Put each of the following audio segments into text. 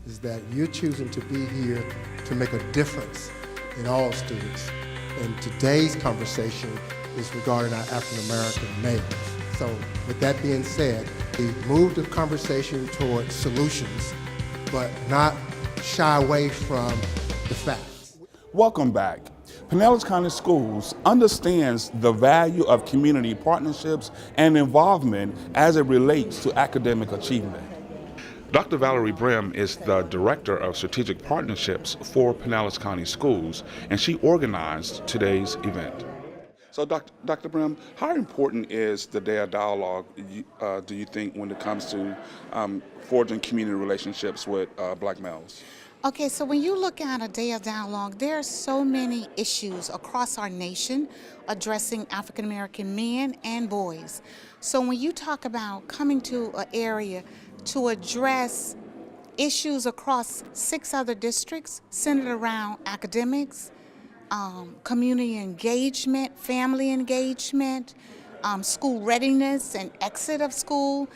is that you're choosing to be here to make a difference in all students. And today's conversation is regarding our African American males. So with that being said, we moved the conversation toward solutions, but not shy away from the facts. Welcome back. Pinellas County Schools understands the value of community partnerships and involvement as it relates to academic achievement. Dr. Valerie Brim is the Director of Strategic Partnerships for Pinellas County Schools, and she organized today's event. So Dr. Brim, how important is the Day of Dialogue, do you think, when it comes to forging community relationships with Black males? Okay, so when you look at a Day of Dialogue, there are so many issues across our nation addressing African American men and boys. So when you talk about coming to an area to address issues across 6 other districts centered around academics, community engagement, family engagement, school readiness and exit of school,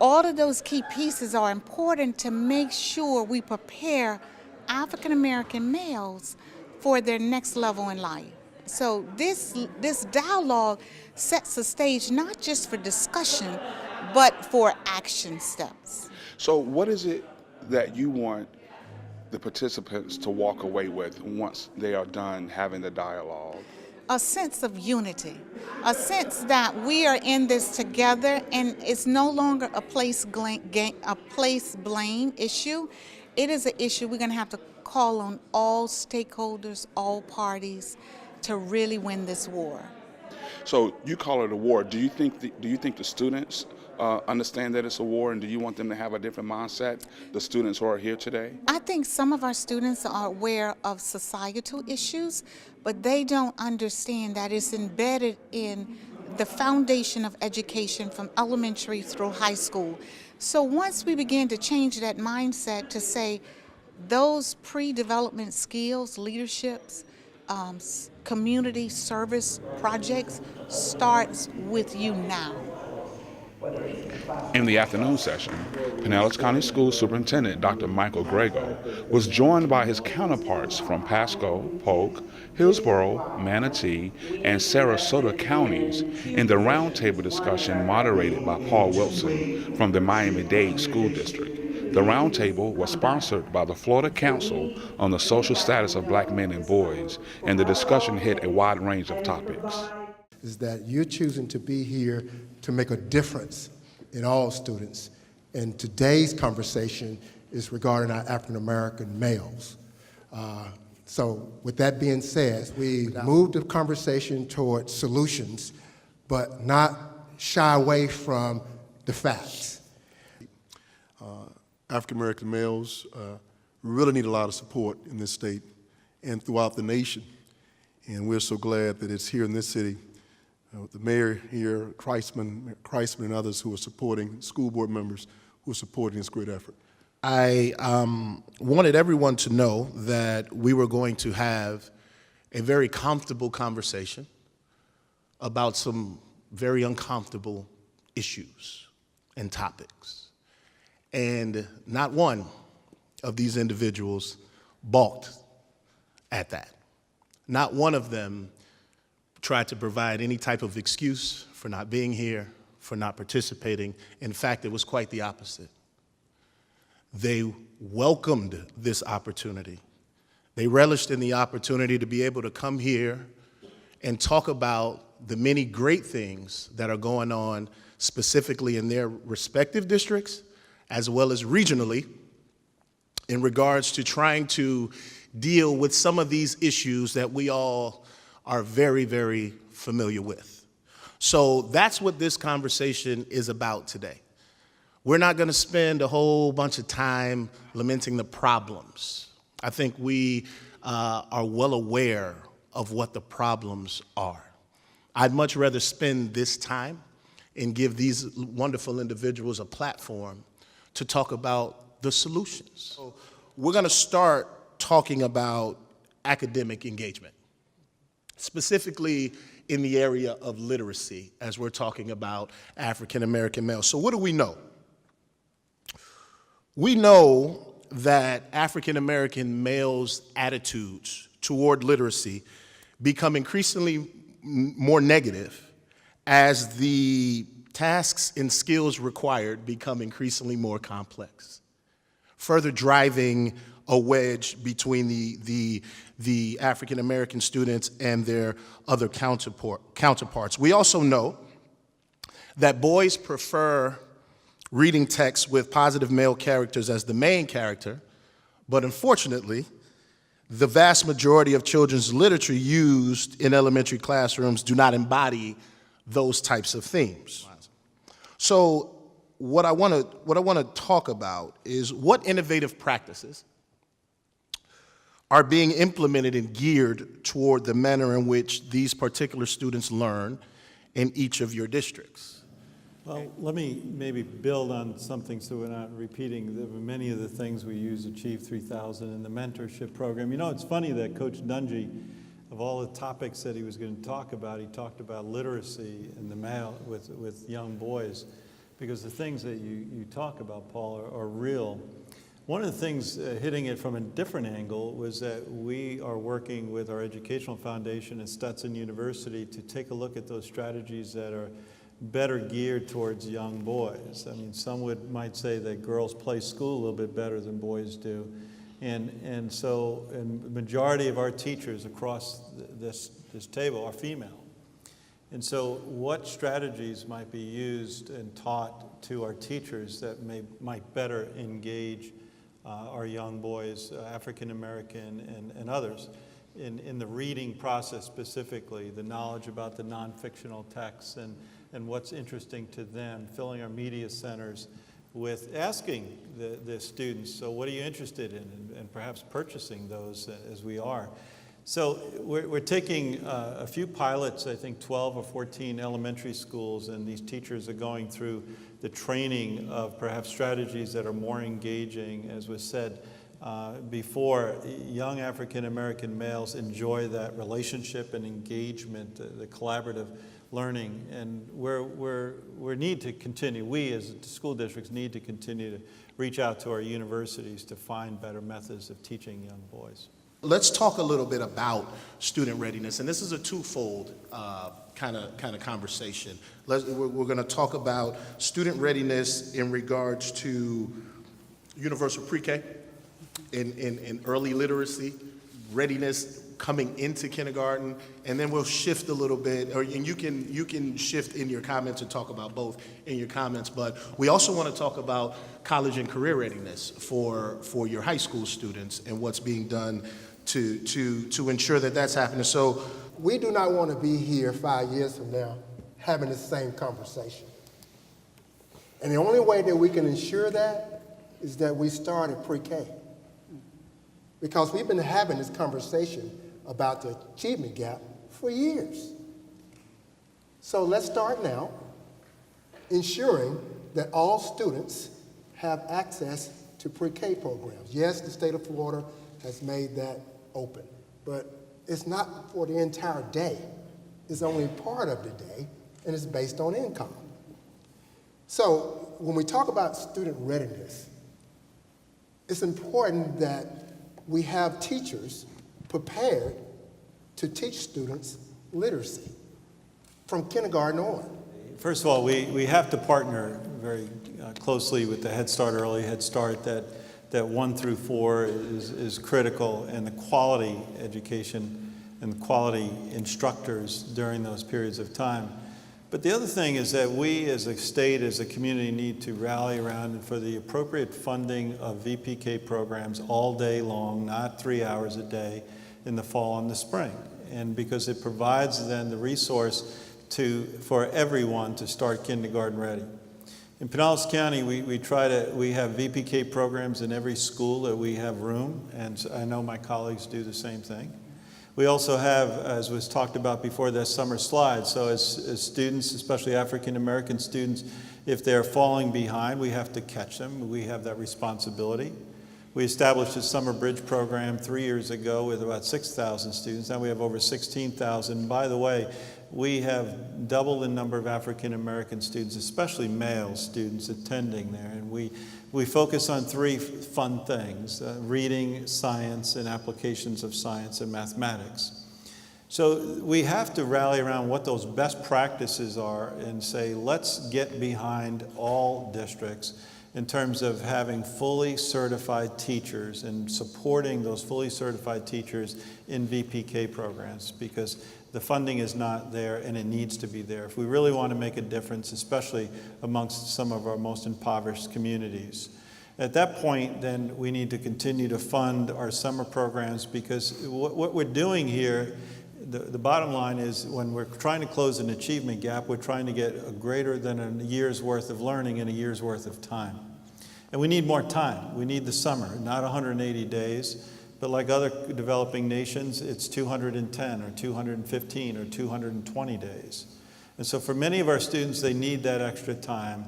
all of those key pieces are important to make sure we prepare African American males for their next level in life. So this dialogue sets the stage not just for discussion, but for action steps. So what is it that you want the participants to walk away with once they are done having the dialogue? A sense of unity, a sense that we are in this together, and it's no longer a place blame issue. It is an issue we're going to have to call on all stakeholders, all parties, to really win this war. So you call it a war. Do you think the students understand that it's a war, and do you want them to have a different mindset, the students who are here today? I think some of our students are aware of societal issues, but they don't understand that it's embedded in the foundation of education from elementary through high school. So once we begin to change that mindset to say those pre-development skills, leaderships, community service projects starts with you now. In the afternoon session, Pinellas County School Superintendent Dr. Michael Grego was joined by his counterparts from Pasco, Polk, Hillsborough, Manatee, and Sarasota counties in the roundtable discussion moderated by Paul Wilson from the Miami-Dade School District. The roundtable was sponsored by the Florida Council on the Social Status of Black Men and Boys, and the discussion hit a wide range of topics. Is that you're choosing to be here to make a difference in all students. And today's conversation is regarding our African American males. So with that being said, we moved the conversation toward solutions, but not shy away from the facts. African American males really need a lot of support in this state and throughout the nation. And we're so glad that it's here in this city. The mayor here, Kreisman and others who are supporting, school board members who are supporting this great effort. I wanted everyone to know that we were going to have a very comfortable conversation about some very uncomfortable issues and topics. And not one of these individuals balked at that. Not one of them tried to provide any type of excuse for not being here, for not participating. In fact, it was quite the opposite. They welcomed this opportunity. They relished in the opportunity to be able to come here and talk about the many great things that are going on specifically in their respective districts, as well as regionally, in regards to trying to deal with some of these issues that we all are very, very familiar with. So that's what this conversation is about today. We're not going to spend a whole bunch of time lamenting the problems. I think we are well aware of what the problems are. I'd much rather spend this time and give these wonderful individuals a platform to talk about the solutions. So we're going to start talking about academic engagement, specifically in the area of literacy, as we're talking about African American males. So what do we know? We know that African American males' attitudes toward literacy become increasingly more negative as the tasks and skills required become increasingly more complex, further driving a wedge between the African American students and their other counterparts. We also know that boys prefer reading texts with positive male characters as the main character, but unfortunately, the vast majority of children's literature used in elementary classrooms do not embody those types of themes. So what I want to talk about is what innovative practices are being implemented and geared toward the manner in which these particular students learn in each of your districts. Well, let me maybe build on something so we're not repeating many of the things we use Achieve 3000 in the mentorship program. You know, it's funny that Coach Dungy, of all the topics that he was going to talk about, he talked about literacy in the male with young boys, because the things that you talk about, Paul, are real. One of the things, hitting it from a different angle, was that we are working with our educational foundation at Stetson University to take a look at those strategies that are better geared towards young boys. I mean, some might say that girls play school a little bit better than boys do. And so the majority of our teachers across this table are female. And so what strategies might be used and taught to our teachers that might better engage our young boys, African American and others, in the reading process specifically, the knowledge about the non-fictional texts and what's interesting to them, filling our media centers with asking the students, so what are you interested in, and perhaps purchasing those as we are. So we're taking a few pilots, I think 12 or 14 elementary schools, and these teachers are going through the training of perhaps strategies that are more engaging. As was said before, young African American males enjoy that relationship and engagement, the collaborative learning, and we need to continue, we as school districts need to continue to reach out to our universities to find better methods of teaching young boys. Let's talk a little bit about student readiness, and this is a twofold kind of conversation. We're going to talk about student readiness in regards to universal pre-K in early literacy, readiness coming into kindergarten, and then we'll shift a little bit, and you can shift in your comments and talk about both in your comments, but we also want to talk about college and career readiness for your high school students and what's being done to ensure that that's happening. So We do not want to be here 5 years from now having the same conversation. And the only way that we can ensure that is that we start at pre-K. Because we've been having this conversation about the achievement gap for years. So let's start now, ensuring that all students have access to pre-K programs. Yes, the state of Florida has made that open, but it's not for the entire day. It's only part of the day, and it's based on income. So when we talk about student readiness, it's important that we have teachers prepared to teach students literacy from kindergarten on. First of all, we have to partner very closely with the Head Start, Early Head Start, that 1 through 4 is critical, and the quality education and the quality instructors during those periods of time. But the other thing is that we as a state, as a community, need to rally around for the appropriate funding of VPK programs all day long, not 3 hours a day in the fall and the spring. And because it provides then the resource for everyone to start kindergarten ready. In Pinellas County, we have VPK programs in every school that we have room, and I know my colleagues do the same thing. We also have, as was talked about before, the summer slide. So as students, especially African American students, if they're falling behind, we have to catch them. We have that responsibility. We established a summer bridge program 3 years ago with about 6,000 students. Now we have over 16,000. By the way, we have doubled the number of African American students, especially male students, attending there. And we focus on 3 fun things: reading, science, and applications of science and mathematics. So we have to rally around what those best practices are and say, let's get behind all districts in terms of having fully certified teachers and supporting those fully certified teachers in VPK programs, because the funding is not there and it needs to be there if we really want to make a difference, especially amongst some of our most impoverished communities. At that point, then, we need to continue to fund our summer programs, because what we're doing here, the bottom line is, when we're trying to close an achievement gap, we're trying to get a greater than a year's worth of learning in a year's worth of time. And we need more time. We need the summer, not 180 days, but like other developing nations, it's 210 or 215 or 220 days. And so for many of our students, they need that extra time.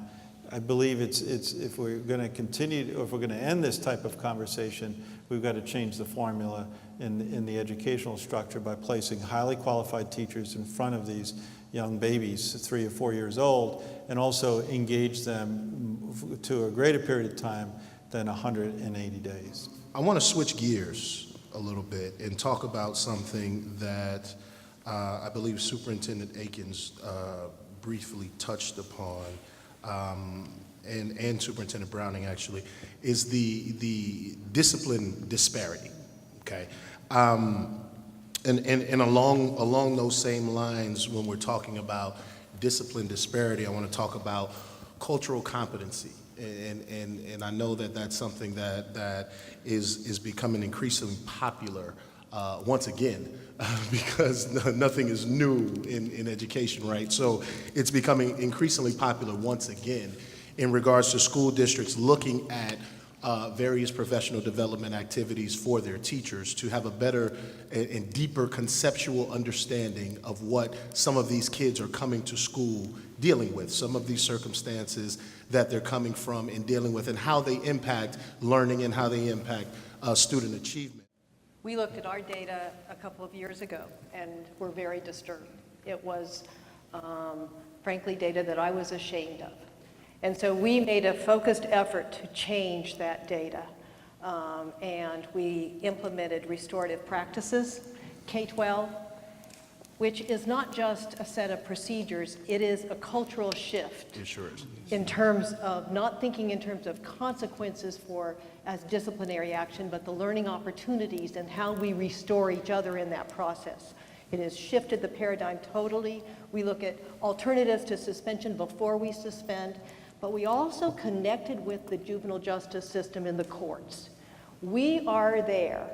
I believe it's if we're going to continue, or if we're going to end this type of conversation, we've got to change the formula in the educational structure by placing highly qualified teachers in front of these young babies, 3 or 4 years old, and also engage them to a greater period of time than 180 days. I want to switch gears a little bit and talk about something that I believe Superintendent Akins briefly touched upon, and Superintendent Browning actually, is the discipline disparity, okay? And along those same lines, when we're talking about discipline disparity, I want to talk about cultural competency. And I know that that's something that is becoming increasingly popular once again, because nothing is new in education, right? So it's becoming increasingly popular once again in regards to school districts looking at various professional development activities for their teachers to have a better and deeper conceptual understanding of what some of these kids are coming to school dealing with, some of these circumstances that they're coming from and dealing with, and how they impact learning and how they impact student achievement. We looked at our data a couple of years ago and were very disturbed. It was, frankly, data that I was ashamed of. And so we made a focused effort to change that data. And we implemented restorative practices, K-12, which is not just a set of procedures, it is a cultural shift. It sure is. In terms of not thinking in terms of consequences as disciplinary action, but the learning opportunities and how we restore each other in that process. It has shifted the paradigm totally. We look at alternatives to suspension before we suspend, but we also connected with the juvenile justice system in the courts. We are there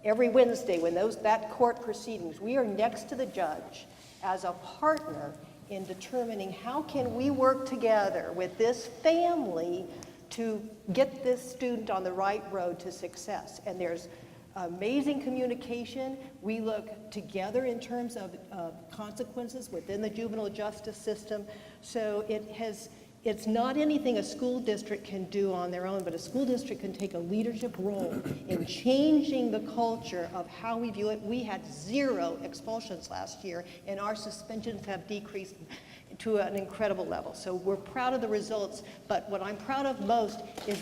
every Wednesday when that court proceedings. We are next to the judge as a partner in determining how can we work together with this family to get this student on the right road to success. And there's amazing communication. We look together in terms of consequences within the juvenile justice system. So it's not anything a school district can do on their own, but a school district can take a leadership role in changing the culture of how we view it. We had 0 expulsions last year, and our suspensions have decreased to an incredible level. So we're proud of the results, but what I'm proud of most is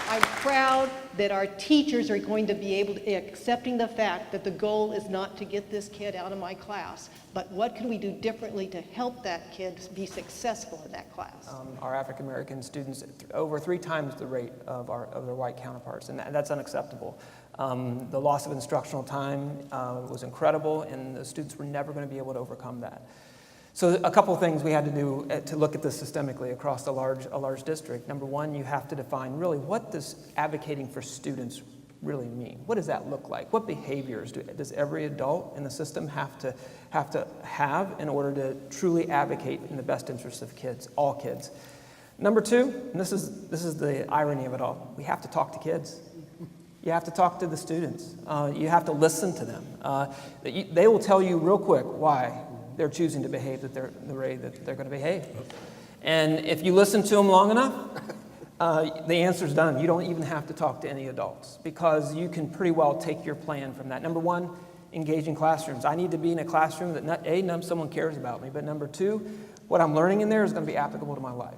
I'm proud that our teachers are going to be able to accepting the fact that the goal is not to get this kid out of my class, but what can we do differently to help that kid be successful in that class? Our African American students over 3 times the rate of their white counterparts, and that's unacceptable. The loss of instructional time was incredible, and the students were never going to be able to overcome that. So a couple of things we had to do to look at this systemically across a large district. Number one, you have to define really what does advocating for students really mean? What does that look like? What behaviors does every adult in the system have to have in order to truly advocate in the best interests of kids, all kids? Number two, and this is the irony of it all, we have to talk to kids. You have to talk to the students. You have to listen to them. They will tell you real quick why they're choosing to behave the way that they're going to behave. And if you listen to them long enough, the answer's done. You don't even have to talk to any adults because you can pretty well take your plan from that. Number one, engaging classrooms. I need to be in a classroom that someone cares about me, but number two, what I'm learning in there is going to be applicable to my life.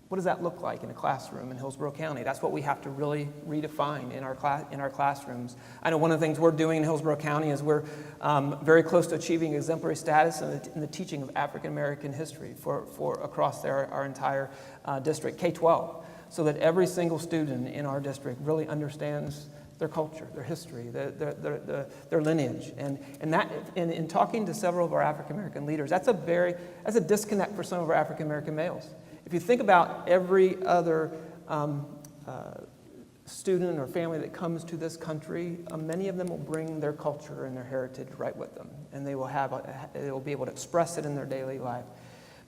What does that look like in a classroom in Hillsborough County? That's what we have to really redefine in our classrooms. I know one of the things we're doing in Hillsborough County is we're very close to achieving exemplary status in the teaching of African American history for across our entire district, K-12, so that every single student in our district really understands their culture, their history, their lineage. And in talking to several of our African American leaders, that's a disconnect for some of our African American males. If you think about every other student or family that comes to this country, many of them will bring their culture and their heritage right with them, and they will be able to express it in their daily life.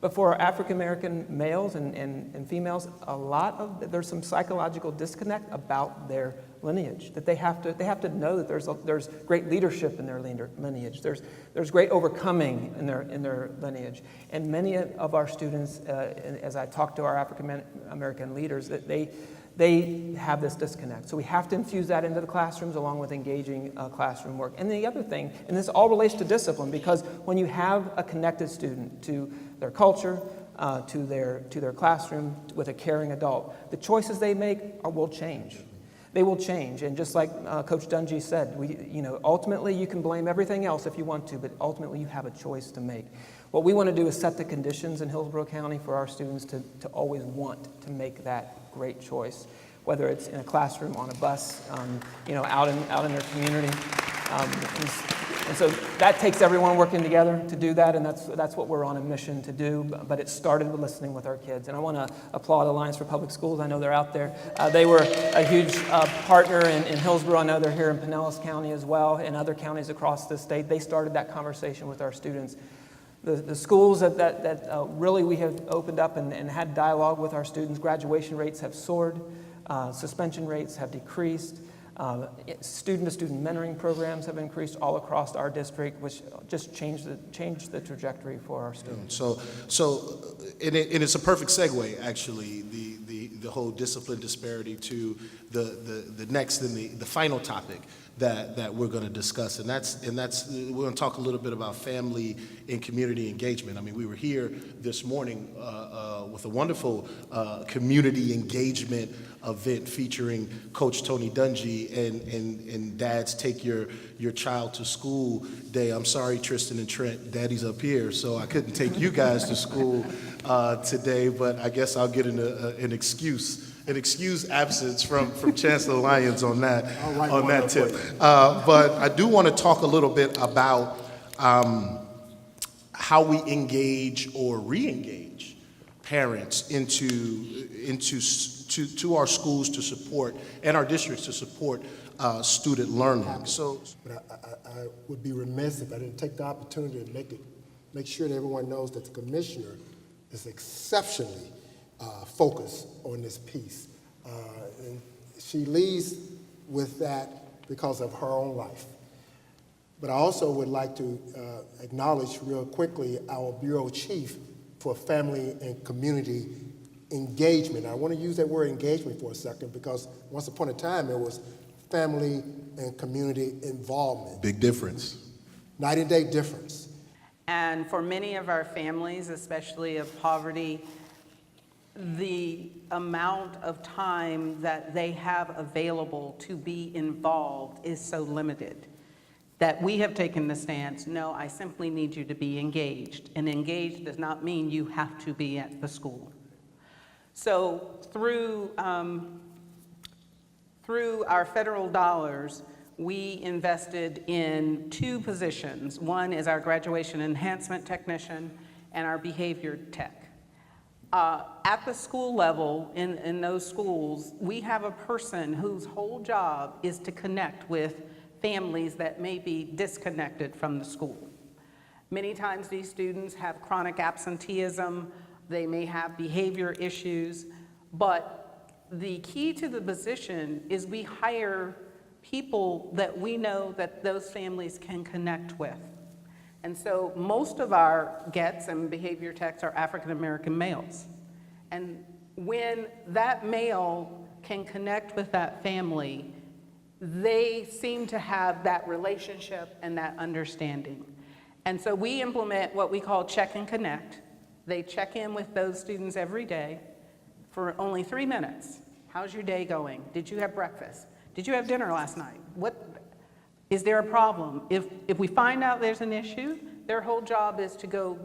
But for our African American males and females, there's some psychological disconnect about their lineage, that they have to know that there's great leadership in their lineage. There's great overcoming in their lineage. And many of our students, as I talk to our African American leaders, that they have this disconnect. So we have to infuse that into the classrooms along with engaging classroom work. And the other thing, and this all relates to discipline, because when you have a connected student to their culture, to their classroom with a caring adult, the choices they make will change. They will change, and just like Coach Dungy said, ultimately you can blame everything else if you want to, but ultimately you have a choice to make. What we want to do is set the conditions in Hillsborough County for our students to always want to make that great choice, whether it's in a classroom, on a bus, out in their community. And so that takes everyone working together to do that, and that's what we're on a mission to do. But it started with listening with our kids. And I want to applaud Alliance for Public Schools. I know they're out there. They were a huge partner in Hillsborough. I know they're here in Pinellas County as well, and other counties across the state. They started that conversation with our students. The schools that really we have opened up and had dialogue with our students, graduation rates have soared, suspension rates have decreased. Student-to-student mentoring programs have increased all across our district, which just changed the trajectory for our students. And it's a perfect segue, actually, the whole discipline disparity to the next and the final topic that we're going to discuss, and that's we're going to talk a little bit about family and community engagement. I mean, we were here this morning with a wonderful community engagement event featuring Coach Tony Dungy and Dads Take Your Child to School Day. I'm sorry, Tristan and Trent, Daddy's up here, so I couldn't take you guys to school today, but I guess I'll get an excuse absence from Chancellor Lyons on that tip. But I do want to talk a little bit about how we engage or re-engage parents to our schools to support and our districts to support student learning. But I would be remiss if I didn't take the opportunity to make sure that everyone knows that the commissioner is exceptionally focused on this piece. And she leads with that because of her own life. But I also would like to acknowledge real quickly our Bureau Chief for Family and Community Engagement. I want to use that word engagement for a second because once upon a time it was family and community involvement. Big difference. Night and day difference. And for many of our families, especially of poverty, the amount of time that they have available to be involved is so limited that we have taken the stance, no, I simply need you to be engaged. And engaged does not mean you have to be at the school. So through our federal dollars, we invested in 2 positions. One is our graduation enhancement technician and our behavior tech. At the school level, in those schools, we have a person whose whole job is to connect with families that may be disconnected from the school. Many times these students have chronic absenteeism, they may have behavior issues, but the key to the position is we hire people that we know that those families can connect with. And so most of our GETs and behavior techs are African American males. And when that male can connect with that family, they seem to have that relationship and that understanding. And so we implement what we call check and connect. They check in with those students every day for only 3 minutes. How's your day going? Did you have breakfast? Did you have dinner last night? Is there a problem? If we find out there's an issue, their whole job is to go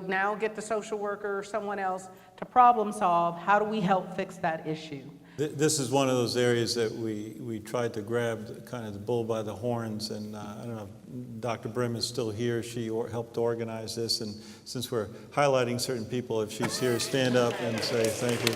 now get the social worker or someone else to problem solve. How do we help fix that issue? This is one of those areas that we tried to grab kind of the bull by the horns, and I don't know if Dr. Brim is still here. She helped organize this, and since we're highlighting certain people, if she's here, stand up and say thank you.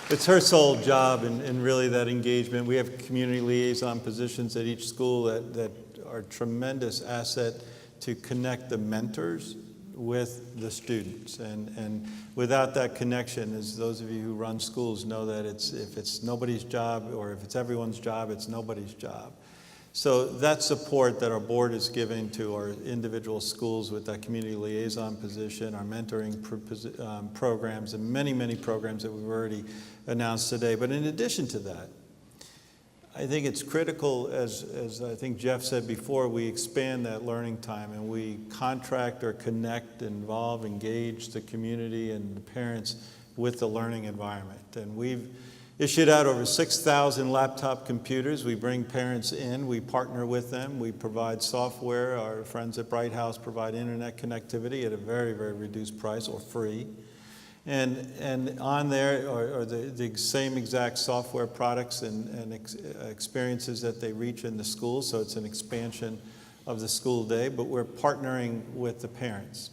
It's her sole job in really that engagement. We have community liaison positions at each school that are a tremendous asset to connect the mentors with the students. And without that connection, as those of you who run schools know, that if it's nobody's job, or if it's everyone's job, it's nobody's job. So that support that our board is giving to our individual schools with that community liaison position, our mentoring programs, and many, many programs that we've already announced today. But in addition to that, I think it's critical, as I think Jeff said before, we expand that learning time and we contract or connect, involve, engage the community and the parents with the learning environment. And we've issued out over 6,000 laptop computers. We bring parents in, we partner with them, we provide software. Our friends at Bright House provide internet connectivity at a very, very reduced price or free. And on there are the same exact software products and experiences that they reach in the school, so it's an expansion of the school day, but we're partnering with the parents.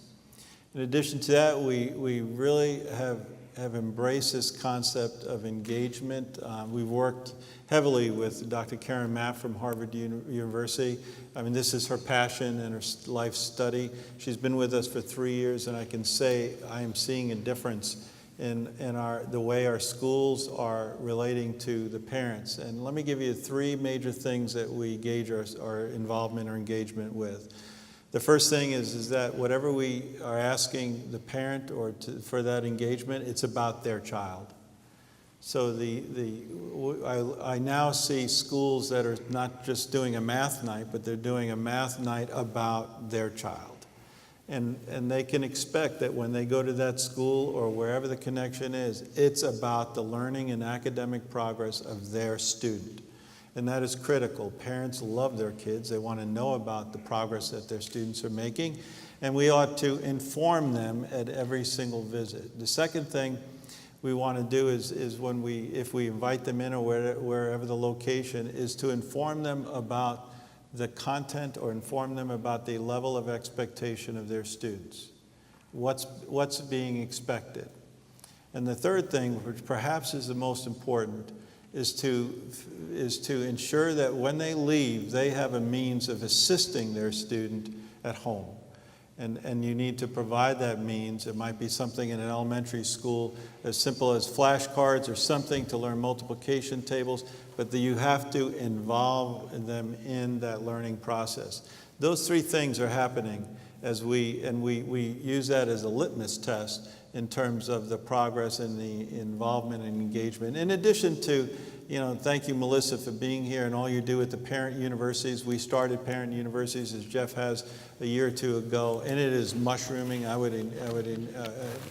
In addition to that, we really have embraced this concept of engagement. We've worked heavily with Dr. Karen Mapp from Harvard University. I mean, this is her passion and her life study. She's been with us for 3 years, and I can say I am seeing a difference in the way our schools are relating to the parents. And let me give you 3 major things that we gauge our involvement or engagement with. The first thing is that whatever we are asking the parent for that engagement, it's about their child. So I now see schools that are not just doing a math night, but they're doing a math night about their child. And they can expect that when they go to that school or wherever the connection is, it's about the learning and academic progress of their student. And that is critical. Parents love their kids. They want to know about the progress that their students are making. And we ought to inform them at every single visit. The second thing we want to do is if we invite them in or wherever the location is, to inform them about the content or inform them about the level of expectation of their students. What's being expected. And the third thing, which perhaps is the most important, is to ensure that when they leave, they have a means of assisting their student at home. And you need to provide that means. It might be something in an elementary school as simple as flashcards or something to learn multiplication tables, but that you have to involve them in that learning process. Those 3 things are happening as we use that as a litmus test in terms of the progress and the involvement and engagement. In addition to, thank you, Melissa, for being here and all you do at the parent universities. We started parent universities, as Jeff has, a year or 2 ago, and it is mushrooming. I would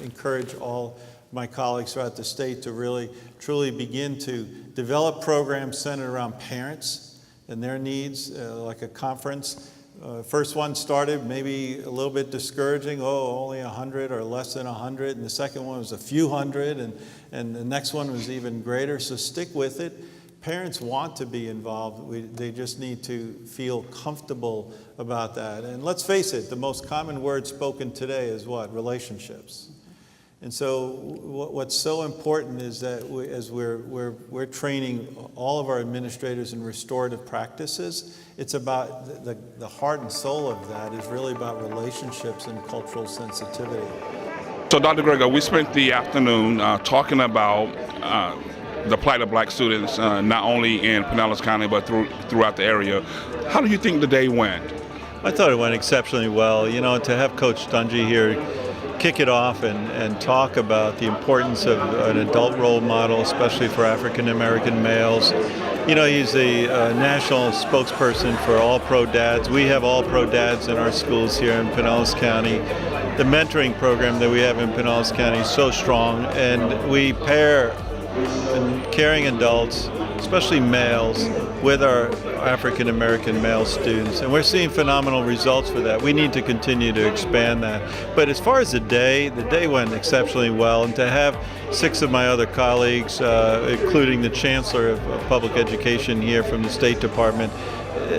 encourage all my colleagues throughout the state to really, truly begin to develop programs centered around parents and their needs, like a conference. First one started maybe a little bit discouraging, only 100 or less than 100, and the second one was a few hundred, and the next one was even greater, so stick with it. Parents want to be involved. They just need to feel comfortable about that. And let's face it, the most common word spoken today is what? Relationships. And so what's so important is that as we're training all of our administrators in restorative practices, it's about the heart and soul of that is really about relationships and cultural sensitivity. So Dr. Greger, we spent the afternoon talking about the plight of black students, not only in Pinellas County, but throughout the area. How do you think the day went? I thought it went exceptionally well. To have Coach Dungy here kick it off and talk about the importance of an adult role model, especially for African American males. You know, he's the national spokesperson for All Pro Dads. We have All Pro Dads in our schools here in Pinellas County. The mentoring program that we have in Pinellas County is so strong, and we pair caring adults, especially males, with our African American male students, and we're seeing phenomenal results for that. We need to continue to expand that. But as far as the day went exceptionally well, and to have 6 of my other colleagues, including the Chancellor of Public Education here from the State Department,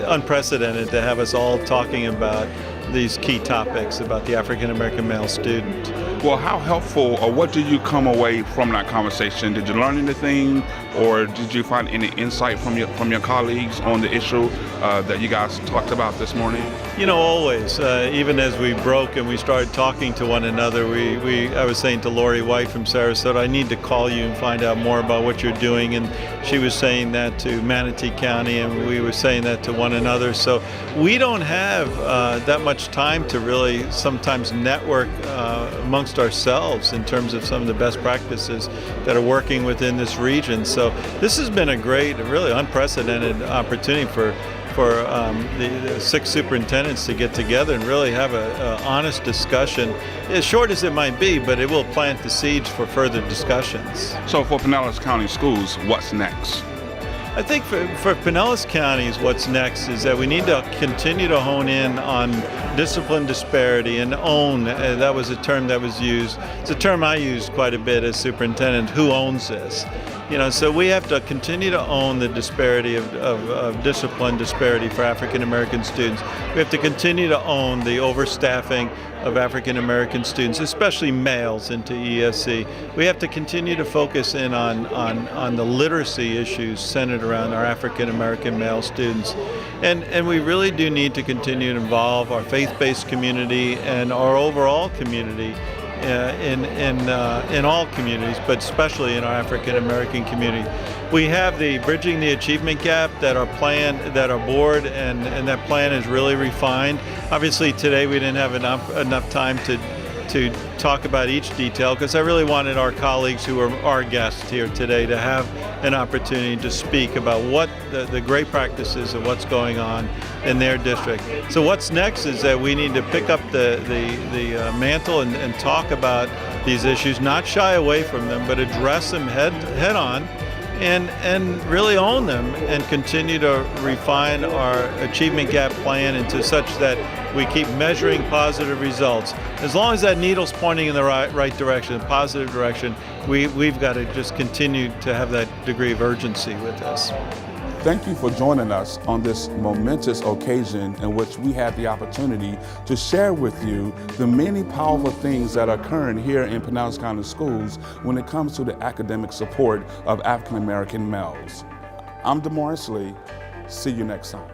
unprecedented to have us all talking about these key topics about the African American male student. Well, how helpful, or what did you come away from that conversation? Did you learn anything, or did you find any insight from your colleagues on the issue that you guys talked about this morning? You know, always, even as we broke and we started talking to one another, I was saying to Lori White from Sarasota, I need to call you and find out more about what you're doing, and she was saying that to Manatee County, and we were saying that to one another. So we don't have that much time to really sometimes network amongst ourselves in terms of some of the best practices that are working within this region. So this has been a great, really unprecedented opportunity for the 6 superintendents to get together and really have an honest discussion, as short as it might be, but it will plant the seeds for further discussions. So for Pinellas County Schools, what's next? I think for Pinellas Counties, what's next is that we need to continue to hone in on discipline disparity and own, that was a term that was used. It's a term I used quite a bit as superintendent, who owns this? You know, so we have to continue to own the disparity of discipline disparity for African American students. We have to continue to own the overstaffing of African American students, especially males, into ESC. We have to continue to focus in on the literacy issues centered around our African American male students. And we really do need to continue to involve our faith-based community and our overall community in all communities, but especially in our African American community. We have the Bridging the Achievement Gap that our board and that plan is really refined. Obviously today we didn't have enough time to talk about each detail, because I really wanted our colleagues who are our guests here today to have an opportunity to speak about what the great practices of what's going on in their district. So what's next is that we need to pick up the mantle and talk about these issues, not shy away from them, but address them head on, and really own them, and continue to refine our achievement gap plan into such that we keep measuring positive results. As long as that needle's pointing in the right direction, positive direction, we've got to just continue to have that degree of urgency with this. Thank you for joining us on this momentous occasion in which we had the opportunity to share with you the many powerful things that are occurring here in Pinellas County Schools when it comes to the academic support of African American males. I'm DeMaurice Lee. See you next time.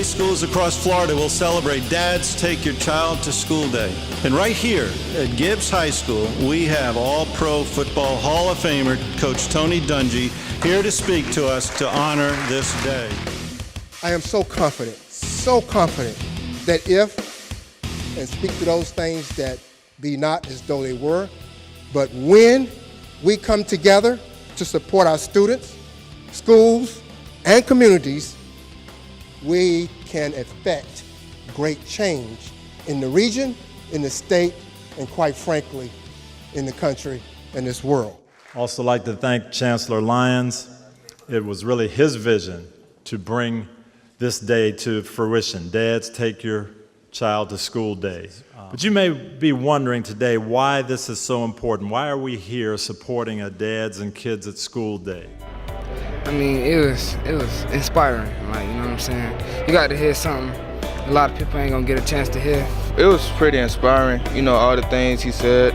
high schools across Florida will celebrate Dads Take Your Child to School Day. And right here at Gibbs High School, we have All-Pro Football Hall of Famer Coach Tony Dungy here to speak to us to honor this day. I am so confident that if, and speak to those things that be not as though they were, but when we come together to support our students, schools, and communities, we can effect great change in the region, in the state, and quite frankly, in the country and this world. Also like to thank Chancellor Lyons. It was really his vision to bring this day to fruition. Dads, take your child to school day. But you may be wondering today why this is so important. Why are we here supporting a Dads and Kids at School Day? I mean, it was inspiring, like, you know what I'm saying? You got to hear something a lot of people ain't gonna get a chance to hear. It was pretty inspiring, you know, all the things he said,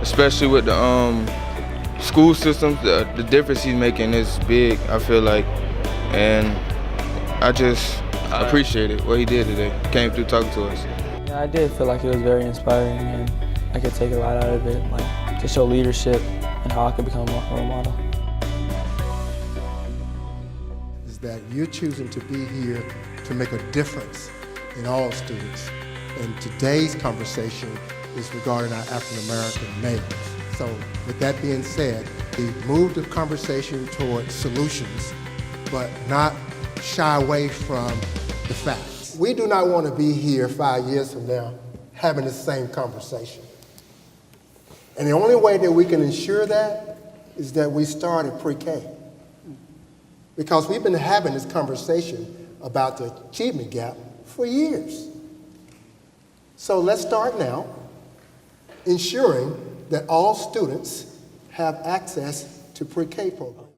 especially with the school systems. The difference he's making is big, I feel like, and I just appreciated what he did today. Came through talking to us. Yeah, I did feel like it was very inspiring, and I could take a lot out of it, like to show leadership and how I could become a role model. Is that you're choosing to be here to make a difference in all students. And today's conversation is regarding our African American males. So with that being said, we moved the conversation toward solutions, but not shy away from the facts. We do not want to be here 5 years from now having the same conversation. And the only way that we can ensure that is that we start at pre-K. Because we've been having this conversation about the achievement gap for years. So let's start now, ensuring that all students have access to pre-K programs.